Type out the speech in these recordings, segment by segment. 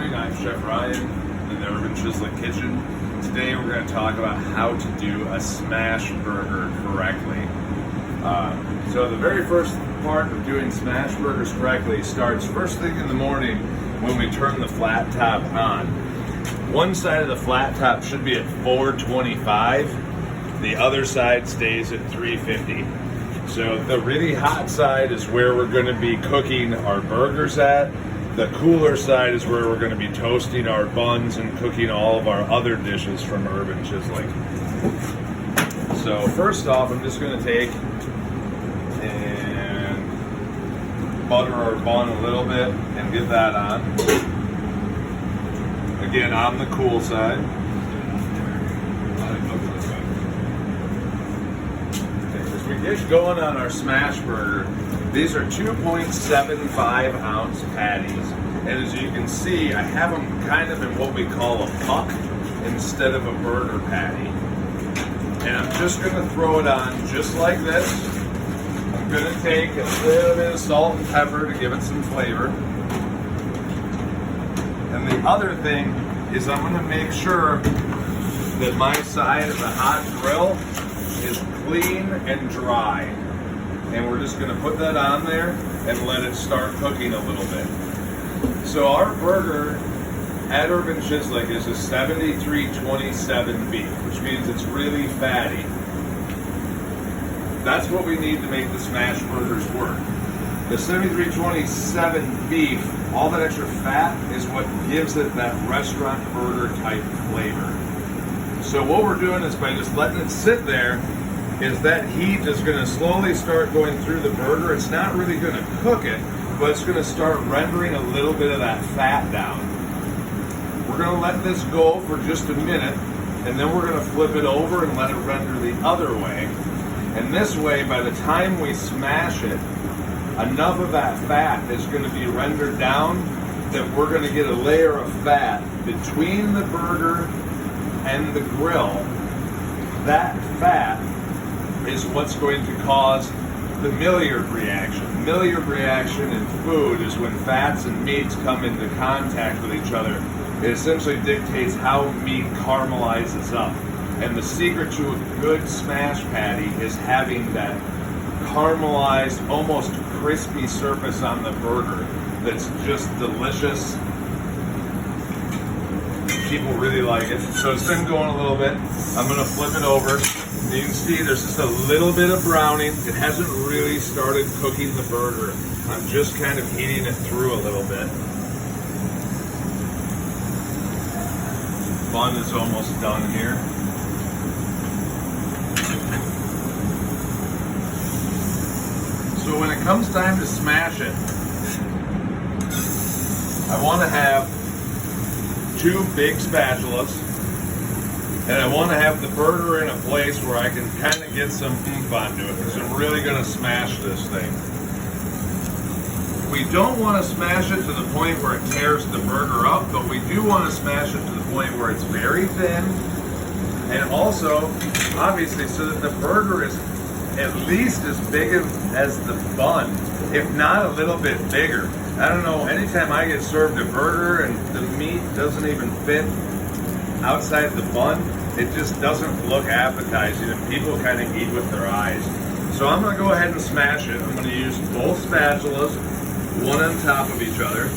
morning. I'm Chef Ryan in the Urban Chislik Kitchen. Today we're going to talk about how to do a smash burger correctly. So the very first part of doing smash burgers correctly starts first thing in the morning when we turn the flat top on. One side of the flat top should be at 425. The other side stays at 350. So the really hot side is where we're going to be cooking our burgers at. The cooler side is where we're going to be toasting our buns and cooking all of our other dishes from Urban Chislik. So first off, I'm just going to take and butter our bun a little bit and get that on. Again, on the cool side. As we get going on our smash burger, these are 2.75 ounce patties, and as you can see, I have them kind of in what we call a puck instead of a burger patty. And I'm just going to throw it on just like this. I'm going to take a little bit of salt and pepper to give it some flavor. And the other thing is I'm going to make sure that my side of the hot grill is clean and dry. And we're just going to put that on there and let it start cooking a little bit. So our burger at Urban Chislik is a 73-27 beef, which means it's really fatty. That's what we need to make the smash burgers work. The 73-27 beef, all that extra fat is what gives it that restaurant burger type flavor. So what we're doing is by just letting it sit there, is that heat is going to slowly start going through the burger. It's not really going to cook it, but it's going to start rendering a little bit of that fat down. We're going to let this go for just a minute, and then we're going to flip it over and let it render the other way. And this way, by the time we smash it, enough of that fat is going to be rendered down that we're going to get a layer of fat between the burger and the grill. That fat is what's going to cause the Maillard reaction. Maillard reaction in food is when fats and meats come into contact with each other. It essentially dictates how meat caramelizes up. And the secret to a good smash patty is having that caramelized, almost crispy surface on the burger that's just delicious. People really like it. So it's been going a little bit. I'm going to flip it over. You can see there's just a little bit of browning. It hasn't really started cooking the burger. I'm just kind of heating it through a little bit. Bun is almost done here. So when it comes time to smash it, I want to have 2 big spatulas. And I want to have the burger in a place where I can kind of get some oomph onto it, because I'm really going to smash this thing. We don't want to smash it to the point where it tears the burger up, but we do want to smash it to the point where it's very thin, and also, obviously, so that the burger is at least as big as the bun, if not a little bit bigger. I don't know, anytime I get served a burger and the meat doesn't even fit outside the bun, it just doesn't look appetizing, and people kind of eat with their eyes. So I'm going to go ahead and smash it. I'm going to use both spatulas, one on top of each other.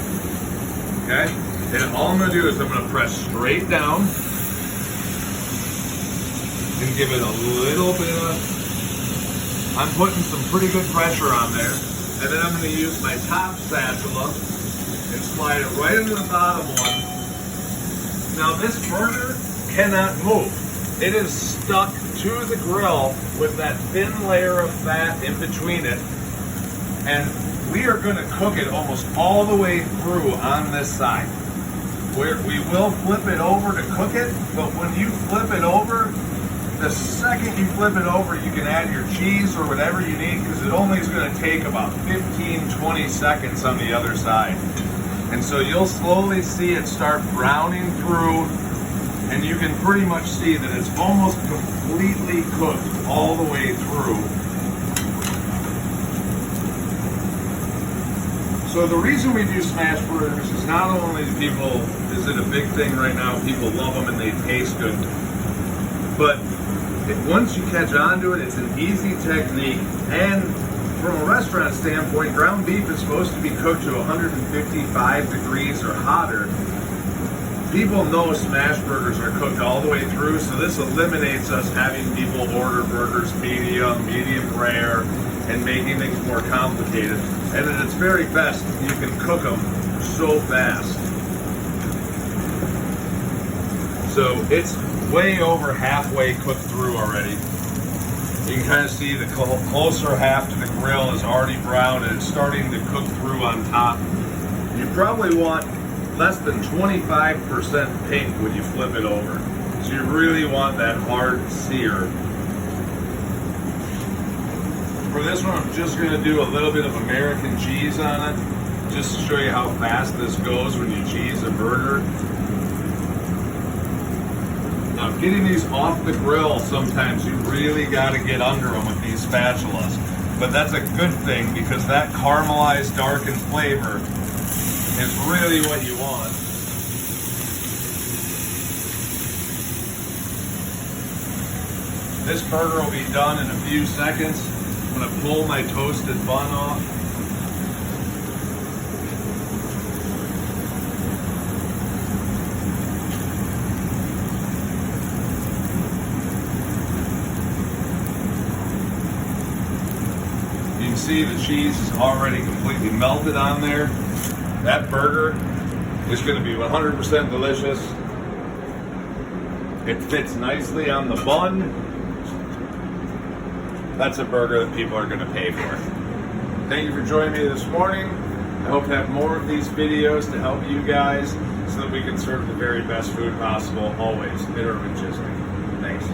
Okay? And all I'm going to do is I'm going to press straight down and give it a little bit of, I'm putting some pretty good pressure on there. And then I'm going to use my top spatula and slide it right into the bottom one. Now this burger cannot move. It is stuck to the grill with that thin layer of fat in between it. And we are going to cook it almost all the way through on this side. We will flip it over to cook it, but when you flip it over, the second you flip it over, you can add your cheese or whatever you need, because it only is going to take about 15-20 seconds on the other side. And so you'll slowly see it start browning through, and you can pretty much see that it's almost completely cooked all the way through. So the reason we do smash burgers is not only do people, is it a big thing right now, people love them and they taste good, but once you catch on to it, it's an easy technique. And from a restaurant standpoint, ground beef is supposed to be cooked to 155 degrees or hotter. People know smash burgers are cooked all the way through, so this eliminates us having people order burgers medium rare, and making things more complicated. And at its very best, you can cook them so fast. So it's way over halfway cooked through already. You can kind of see the closer half to the grill is already brown and it's starting to cook through on top. You probably want less than 25% pink when you flip it over. So you really want that hard sear. For this one, I'm just going to do a little bit of American cheese on it, just to show you how fast this goes when you cheese a burger. Now, getting these off the grill, sometimes you really got to get under them with these spatulas. But that's a good thing because that caramelized darkened flavor is really what you want. This burger will be done in a few seconds. I'm going to pull my toasted bun off. You can see the cheese is already completely melted on there. That burger is going to be 100% delicious. It fits nicely on the bun. That's a burger that people are going to pay for. Thank you for joining me this morning. I hope to have more of these videos to help you guys so that we can serve the very best food possible always at Urban Chisholm. Thanks.